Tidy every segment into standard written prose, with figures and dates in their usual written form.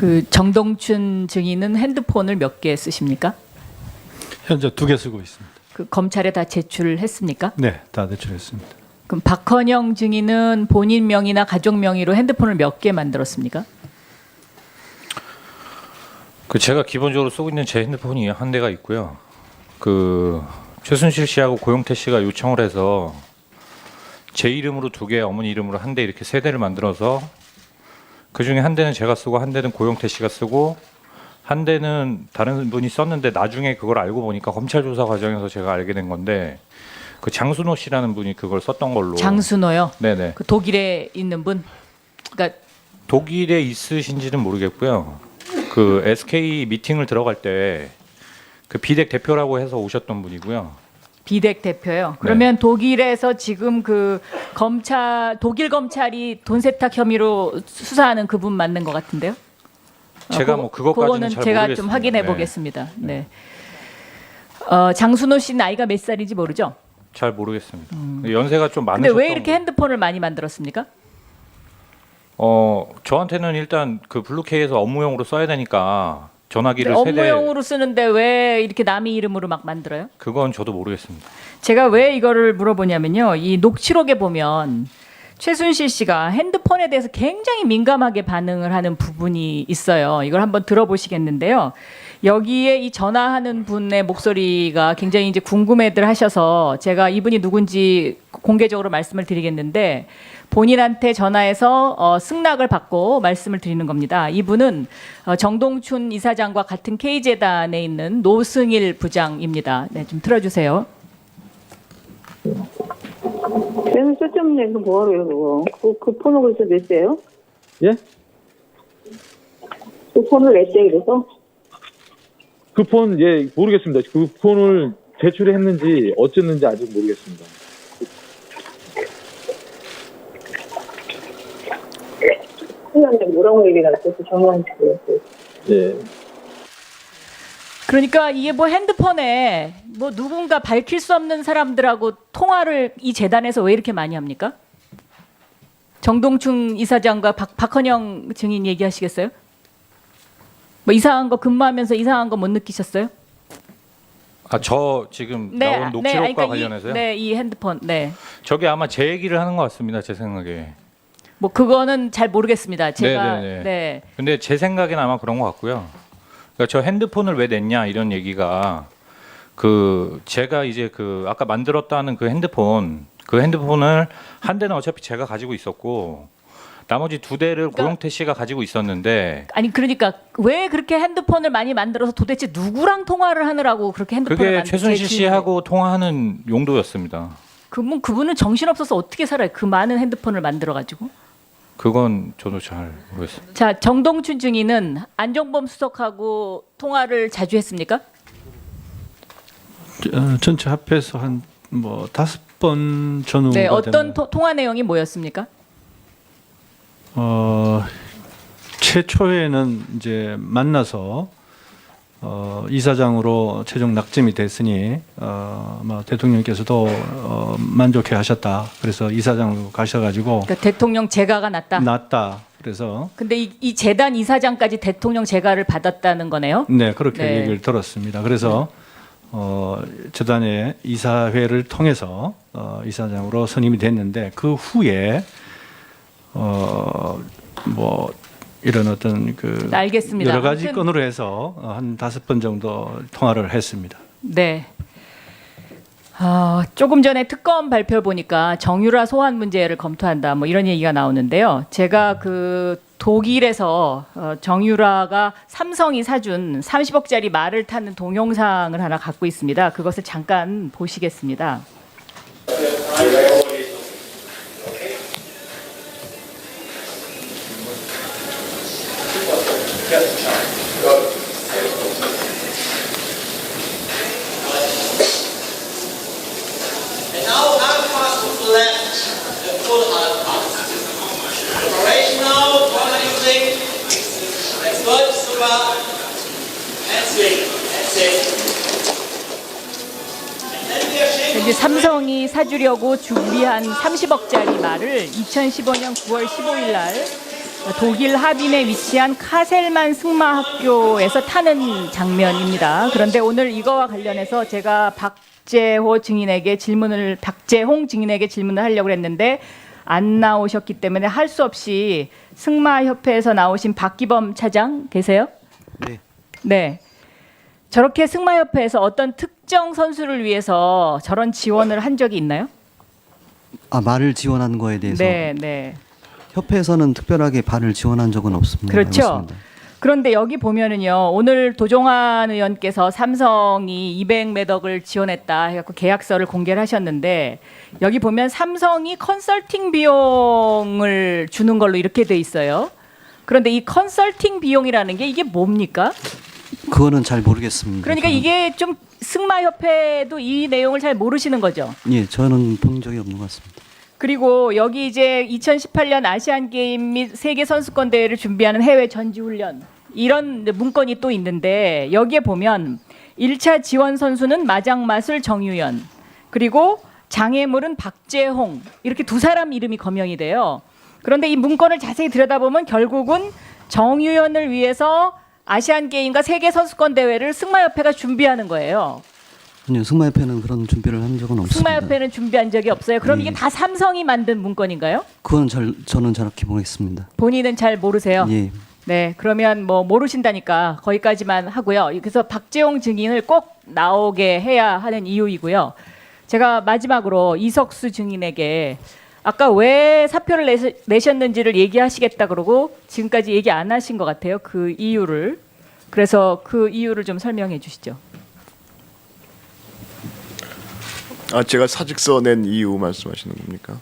그 정동춘 증인은 핸드폰을 몇 개 쓰십니까? 현재 2개 쓰고 있습니다. 그 검찰에 다 제출했습니까? 네, 다 제출했습니다. 그럼 박헌영 증인은 본인 명의나 가족 명의로 핸드폰을 몇 개 만들었습니까? 그 제가 기본적으로 쓰고 있는 제 핸드폰이 한 대가 있고요. 그 최순실 씨하고 고영태 씨가 요청을 해서 제 이름으로 2개, 어머니 이름으로 1대 이렇게 3대를 만들어서 그 중에 1대는 제가 쓰고 1대는 고영태 씨가 쓰고 1대는 다른 분이 썼는데 나중에 그걸 알고 보니까 검찰 조사 과정에서 제가 알게 된 건데 그 장순호 씨라는 분이 그걸 썼던 걸로. 장순호요? 네네. 그 독일에 있는 분? 그러니까 독일에 있으신지는 모르겠고요. 그 SK 미팅을 들어갈 때 그 비덱 대표라고 해서 오셨던 분이고요. 비덱 대표요. 그러면 독일에서 지금 그 검찰 독일 검찰이 돈 세탁 혐의로 수사하는 그분 맞는 것 같은데요? 제가 뭐 그것까지는 그거는 잘 제가 모르겠습니다. 좀 확인해 네. 보겠습니다. 네. 장순호 씨 나이가 몇 살인지 모르죠? 잘 모르겠습니다. 연세가 좀 근데 많으셨던 왜 이렇게 핸드폰을 많이 만들었습니까? 저한테는 일단 그 블루케이에서 업무용으로 써야 되니까 전화기를 업무용으로 쓰는데 왜 이렇게 남의 이름으로 막 만들어요? 그건 저도 모르겠습니다. 제가 왜 이거를 물어보냐면요. 이 녹취록에 보면 최순실 씨가 핸드폰에 대해서 굉장히 민감하게 반응을 하는 부분이 있어요. 이걸 한번 들어보시겠는데요. 여기에 이 전화하는 분의 목소리가 굉장히 이제 궁금해들 하셔서 제가 이분이 누군지 공개적으로 말씀을 드리겠는데 본인한테 전화해서 승낙을 받고 말씀을 드리는 겁니다. 이분은 정동춘 이사장과 같은 K재단에 있는 노승일 부장입니다. 네, 좀 틀어주세요. 걔는 쓸데없는 얘기 뭐하러요, 그거. 그 폰을 그래서 냈대요? 예? 그 폰을 냈대, 그래서? 그 폰, 예, 모르겠습니다. 그 폰을 제출했는지 어쨌는지 아직 모르겠습니다. 큰일났네, 뭐라고 얘기가 났어서 정말 그랬어요. 예. 그러니까 이게 뭐 핸드폰에 뭐 누군가 밝힐 수 없는 사람들하고 통화를 이 재단에서 왜 이렇게 많이 합니까? 정동춘 이사장과 박헌영 증인 얘기하시겠어요? 뭐 이상한 거 근무하면서 이상한 거 못 느끼셨어요? 저 지금 나온 녹취록과 관련해서요? 이 핸드폰. 네. 저게 아마 제 얘기를 하는 것 같습니다. 제 생각에. 뭐 그거는 잘 모르겠습니다. 제가 네네네. 네. 근데 제 생각에는 아마 그런 것 같고요. 그러니까 저 핸드폰을 왜 냈냐 이런 얘기가 그 제가 이제 그 아까 만들었다는 그 핸드폰을 1대는 어차피 제가 가지고 있었고 나머지 2대를 고영태 씨가 가지고 있었는데 아니 그러니까 왜 그렇게 핸드폰을 많이 만들어서 도대체 누구랑 통화를 하느라고 그렇게 핸드폰을 그게 최순실 씨하고 통화하는 용도였습니다. 그분은 정신없어서 어떻게 살아요? 그 많은 핸드폰을 만들어 가지고. 그건 저도 잘 모르겠습니다. 자, 정동춘 증인은 안종범 수석하고 통화를 자주 했습니까? 전체 합해서 한 뭐 5번 전후가 네, 어떤 됩니다. 통화 내용이 뭐였습니까? 최초에는 이제 만나서 이사장으로 최종 낙점이 됐으니 대통령께서도 만족해하셨다. 그래서 이사장으로 가셔가지고 그러니까 대통령 재가가 났다. 그래서 근데 이 재단 이사장까지 대통령 재가를 받았다는 거네요. 네 그렇게 네. 얘기를 들었습니다. 그래서 재단의 이사회를 통해서 이사장으로 선임이 됐는데 그 후에 뭐 이런 어떤 그 알겠습니다. 여러 가지 아무튼 건으로 해서 한 5번 정도 통화를 했습니다. 네. 조금 전에 특검 발표 보니까 정유라 소환 문제를 검토한다 뭐 이런 얘기가 나오는데요. 제가 그 독일에서 정유라가 삼성이 사준 30억짜리 말을 타는 동영상을 하나 갖고 있습니다. 그것을 잠깐 보시겠습니다. Now half past to the left, the full half past. Preparation now, corner using. That's good, super. And swing, that's it. And then we are shaking. 이제 삼성이 사주려고 준비한 30억짜리 말을 2015년 9월 15일 날 독일 하빈에 위치한 카셀만 승마학교에서 타는 장면입니다. 그런데 오늘 이거와 관련해서 제가 박재홍 증인에게 질문을 하려고 했는데 안 나오셨기 때문에 할 수 없이 승마협회에서 나오신 박기범 차장 계세요? 네. 네. 저렇게 승마협회에서 어떤 특정 선수를 위해서 저런 지원을 한 적이 있나요? 아, 말을 지원한 거에 대해서 네, 네. 협회에서는 특별하게 발을 지원한 적은 없습니다. 그렇죠. 그렇습니다. 그런데 여기 보면은요, 오늘 도종환 의원께서 삼성이 200매덕을 지원했다 해갖고 계약서를 공개를 하셨는데 여기 보면 삼성이 컨설팅 비용을 주는 걸로 이렇게 돼 있어요. 그런데 이 컨설팅 비용이라는 게 이게 뭡니까? 그거는 잘 모르겠습니다. 그러니까 저는. 이게 좀 승마협회도 이 내용을 잘 모르시는 거죠. 예, 저는 본 적이 없는 것 같습니다. 그리고 여기 이제 2018년 아시안 게임 및 세계 선수권 대회를 준비하는 해외 전지 훈련 이런 문건이 또 있는데 여기에 보면 1차 지원 선수는 마장마술 정유연 그리고 장애물은 박재홍 이렇게 두 사람 이름이 거명이 돼요. 그런데 이 문건을 자세히 들여다보면 결국은 정유연을 위해서 아시안 게임과 세계 선수권 대회를 승마협회가 준비하는 거예요. 아니요, 승마협회는 그런 준비를 한 적은 없습니다. 승마협회는 준비한 적이 없어요. 그럼 예. 이게 다 삼성이 만든 문건인가요? 그건 저는 정확히 모르겠습니다. 본인은 잘 모르세요. 예, 네, 그러면 뭐 모르신다니까 거기까지만 하고요. 그래서 박재홍 증인을 꼭 나오게 해야 하는 이유이고요. 제가 마지막으로 이석수 증인에게 아까 왜 사표를 내셨는지를 얘기하시겠다 그러고 지금까지 얘기 안 하신 것 같아요. 그 이유를. 그래서 그 이유를 좀 설명해 주시죠. 제가 사직서 낸 이유 말씀하시는 겁니까?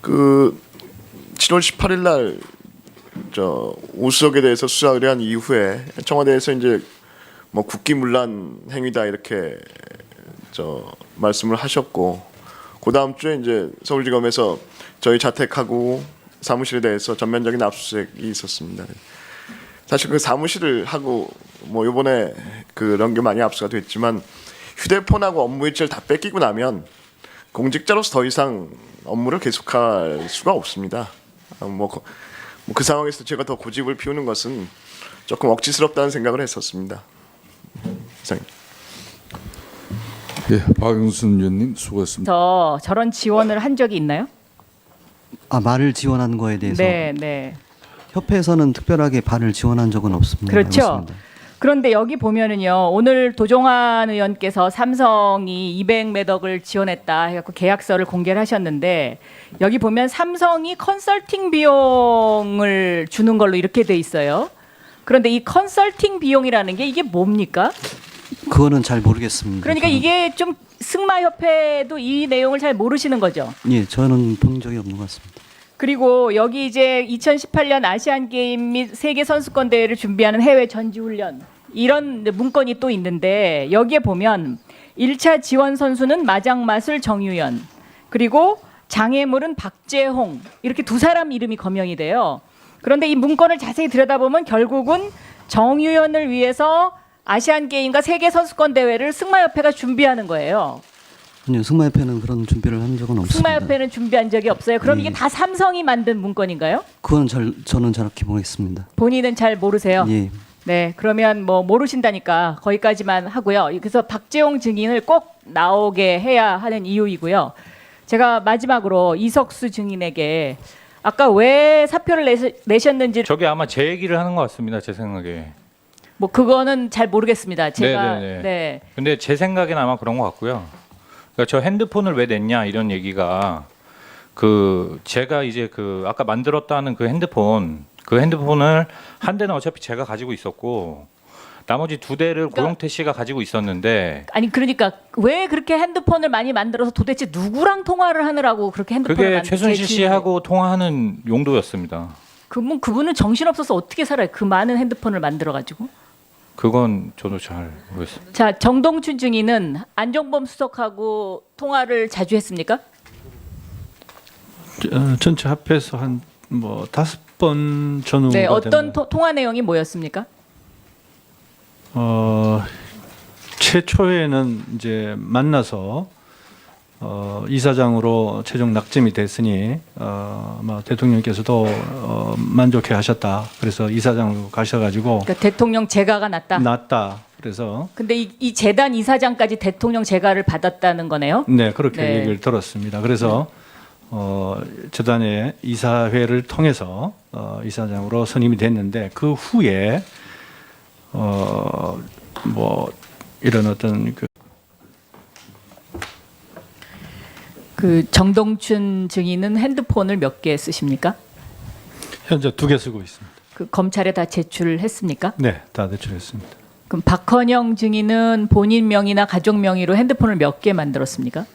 그 7월 18일 날 저 오수석에 대해서 수사를 한 이후에 청와대에서 이제 뭐 국기문란 행위다 이렇게 저 말씀을 하셨고 그 다음 주에 이제 서울지검에서 저희 자택하고 사무실에 대해서 전면적인 압수수색이 있었습니다. 사실 그 사무실을 하고 뭐 이번에 그런 게 많이 압수가 됐지만 휴대폰하고 업무 일지를 다 뺏기고 나면 공직자로서 더 이상 업무를 계속할 수가 없습니다. 그 상황에서 제가 더 고집을 피우는 것은 조금 억지스럽다는 생각을 했었습니다. 이상입니다. 예, 박영순 의원님 수고했습니다. 저런 지원을 한 적이 있나요? 아, 말을 지원한 거에 대해서 네, 네. 협회에서는 특별하게 발을 지원한 적은 없습니다. 그렇죠. 그렇습니다. 그런데 여기 보면은요, 오늘 도종환 의원께서 삼성이 200매덕을 지원했다 해갖고 계약서를 공개를 하셨는데 여기 보면 삼성이 컨설팅 비용을 주는 걸로 이렇게 돼 있어요. 그런데 이 컨설팅 비용이라는 게 이게 뭡니까? 그거는 잘 모르겠습니다. 그러니까 저는. 이게 좀 승마협회도 이 내용을 잘 모르시는 거죠. 예, 저는 본 적이 없는 것 같습니다. 그리고 여기 이제 2018년 아시안 게임 및 세계 선수권 대회를 준비하는 해외 전지 훈련 이런 문건이 또 있는데 여기에 보면 1차 지원 선수는 마장마술 정유연 그리고 장애물은 박재홍 이렇게 두 사람 이름이 거명이 돼요. 그런데 이 문건을 자세히 들여다보면 결국은 정유연을 위해서 아시안 게임과 세계 선수권 대회를 승마협회가 준비하는 거예요. 아니요, 승마협회는 그런 준비를 한 적은 없습니다. 승마협회는 준비한 적이 없어요. 그럼 예. 이게 다 삼성이 만든 문건인가요? 그건 저는 정확히 모르겠습니다. 본인은 잘 모르세요. 예, 네, 그러면 뭐 모르신다니까 거기까지만 하고요. 그래서 박재홍 증인을 꼭 나오게 해야 하는 이유이고요. 제가 마지막으로 이석수 증인에게 아까 왜 사표를 내셨는지 저게 아마 제 얘기를 하는 것 같습니다. 제 생각에. 뭐 그거는 잘 모르겠습니다. 제가 네네네. 네. 근데 제 생각엔 아마 그런 것 같고요. 그러니까 저 핸드폰을 왜 냈냐 이런 얘기가 그 제가 이제 그 아까 만들었다는 그 핸드폰을 한 대는 어차피 제가 가지고 있었고 나머지 두 대를 고용태 씨가 가지고 있었는데 아니 그러니까 왜 그렇게 핸드폰을 많이 만들어서 도대체 누구랑 통화를 하느라고 그렇게 핸드폰을 그게 최순실 씨하고 통화하는 용도였습니다. 그분은 정신 없어서 어떻게 살아요? 그 많은 핸드폰을 만들어 가지고. 그건 저도 잘 모르겠습니다. 자, 정동춘 증인은 안종범 수석하고 통화를 자주 했습니까? 전체 합해서 한 뭐 5번 전후가 네, 어떤 되는, 통화 내용이 뭐였습니까? 최초에는 이제 만나서 이사장으로 최종 낙점이 됐으니 아마 대통령께서도 만족해하셨다. 그래서 이사장으로 가셔가지고 그러니까 대통령 재가가 났다. 그래서 근데 이 재단 이사장까지 대통령 재가를 받았다는 거네요. 네 그렇게 네. 얘기를 들었습니다. 그래서 재단의 이사회를 통해서 이사장으로 선임이 됐는데 그 후에 뭐 이런 어떤 그 정동춘 증인은 핸드폰을 몇 개 쓰십니까? 현재 2개 쓰고 있습니다. 그 검찰에 다 제출했습니까? 네, 다 제출했습니다. 그럼 박헌영 증인은 본인 명의나 가족 명의로 핸드폰을 몇 개 만들었습니까?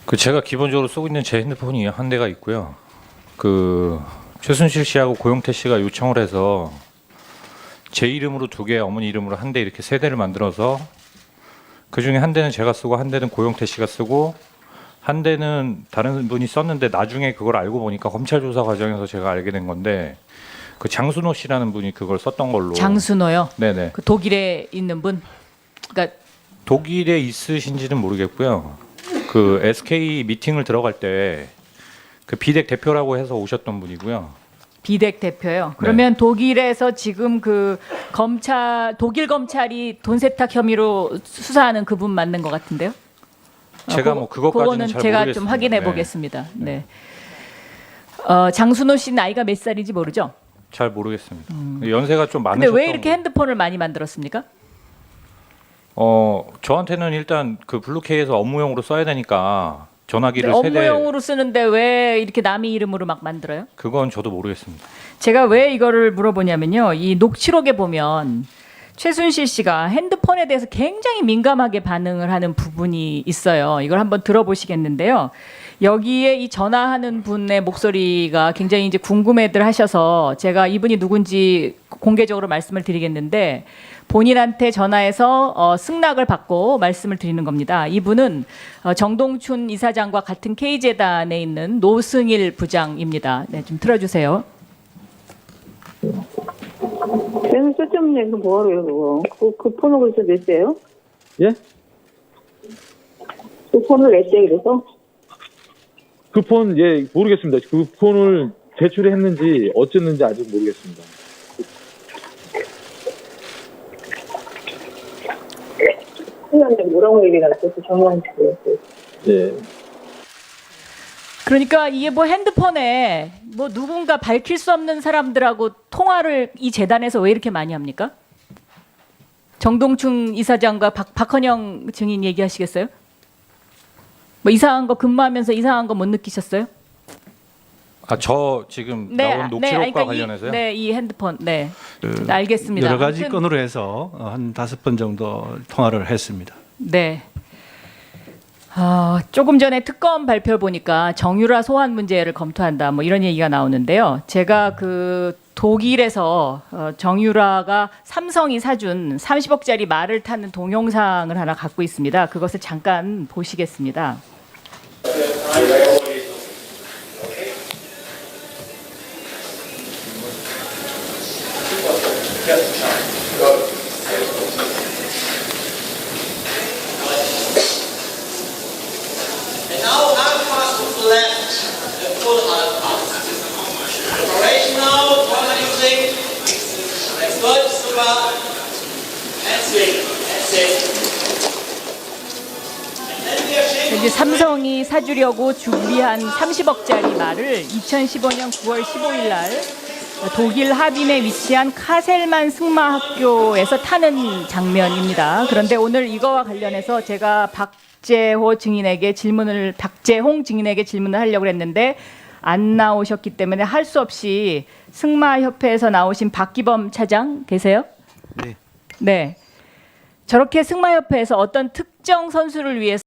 그 제가 기본적으로 쓰고 있는 제 핸드폰이 한 대가 있고요. 그 최순실 씨하고 고영태 씨가 요청을 해서 제 이름으로 2개, 어머니 이름으로 1대 이렇게 3대를 만들어서 그 중에 1대는 제가 쓰고 1대는 고영태 씨가 쓰고 1대는 다른 분이 썼는데 나중에 그걸 알고 보니까 검찰 조사 과정에서 제가 알게 된 건데 그 장순호 씨라는 분이 그걸 썼던 걸로. 장순호요? 네네. 그 독일에 있는 분? 그러니까 독일에 있으신지는 모르겠고요. 그 SK 미팅을 들어갈 때 그 비덱 대표라고 해서 오셨던 분이고요. 비덱 대표요. 그러면 독일에서 지금 그 독일 검찰이 돈 세탁 혐의로 수사하는 그분 맞는 것 같은데요? 제가 뭐 그것까지는 그거는 잘 제가 모르겠습니다. 좀 확인해 네. 보겠습니다. 네. 장순호 씨 나이가 몇 살인지 모르죠? 잘 모르겠습니다. 연세가 좀 많으셨던. 근데 왜 이렇게 핸드폰을 많이 만들었습니까? 저한테는 일단 그 블루케이에서 업무용으로 써야 되니까 전화기를 세대. 업무용으로 쓰는데 왜 이렇게 남의 이름으로 막 만들어요? 그건 저도 모르겠습니다. 제가 왜 이거를 물어보냐면요. 이 녹취록에 보면 최순실 씨가 핸드폰에 대해서 굉장히 민감하게 반응을 하는 부분이 있어요. 이걸 한번 들어보시겠는데요. 여기에 이 전화하는 분의 목소리가 굉장히 이제 궁금해들 하셔서 제가 이분이 누군지 공개적으로 말씀을 드리겠는데 본인한테 전화해서 승낙을 받고 말씀을 드리는 겁니다. 이분은 정동춘 이사장과 같은 K재단에 있는 노승일 부장입니다. 네, 좀 틀어주세요. 쟤는 쓸데없는 얘기 뭐하러 해요, 그거. 그 폰을 그래서 냈어요? 예? 그 폰을 냈어요, 그래서? 그 폰, 예, 모르겠습니다. 그 폰을 제출했는지 어쨌는지 아직 모르겠습니다. 큰일났네, 뭐라고 얘기를 했어, 정말. 예. 그러니까 이게 뭐 핸드폰에 뭐 누군가 밝힐 수 없는 사람들하고 통화를 이 재단에서 왜 이렇게 많이 합니까? 정동춘 이사장과 박헌영 증인 얘기하시겠어요? 뭐 이상한 거 근무하면서 이상한 거 못 느끼셨어요? 저 지금 나온 녹취록과 관련해서요? 이 핸드폰. 네. 알겠습니다. 여러 가지 아무튼, 건으로 해서 한 5번 정도 통화를 했습니다. 네. 조금 전에 특검 발표 보니까 정유라 소환 문제를 검토한다 뭐 이런 얘기가 나오는데요. 제가 그 독일에서 정유라가 삼성이 사준 30억짜리 말을 타는 동영상을 하나 갖고 있습니다. 그것을 잠깐 보시겠습니다. And now hard pass to the left, the full hard pass. Operational, what are you using? That's good, super. And swing, that's it. And then we are shaking. 이제 삼성이 사주려고 준비한 30억짜리 말을 2015년 9월 15일 날 독일 하빈에 위치한 카셀만 승마학교에서 타는 장면입니다. 그런데 오늘 이거와 관련해서 제가 박재홍 증인에게 질문을 하려고 했는데 안 나오셨기 때문에 할 수 없이 승마협회에서 나오신 박기범 차장 계세요? 네. 네. 저렇게 승마협회에서 어떤 특정 선수를 위해서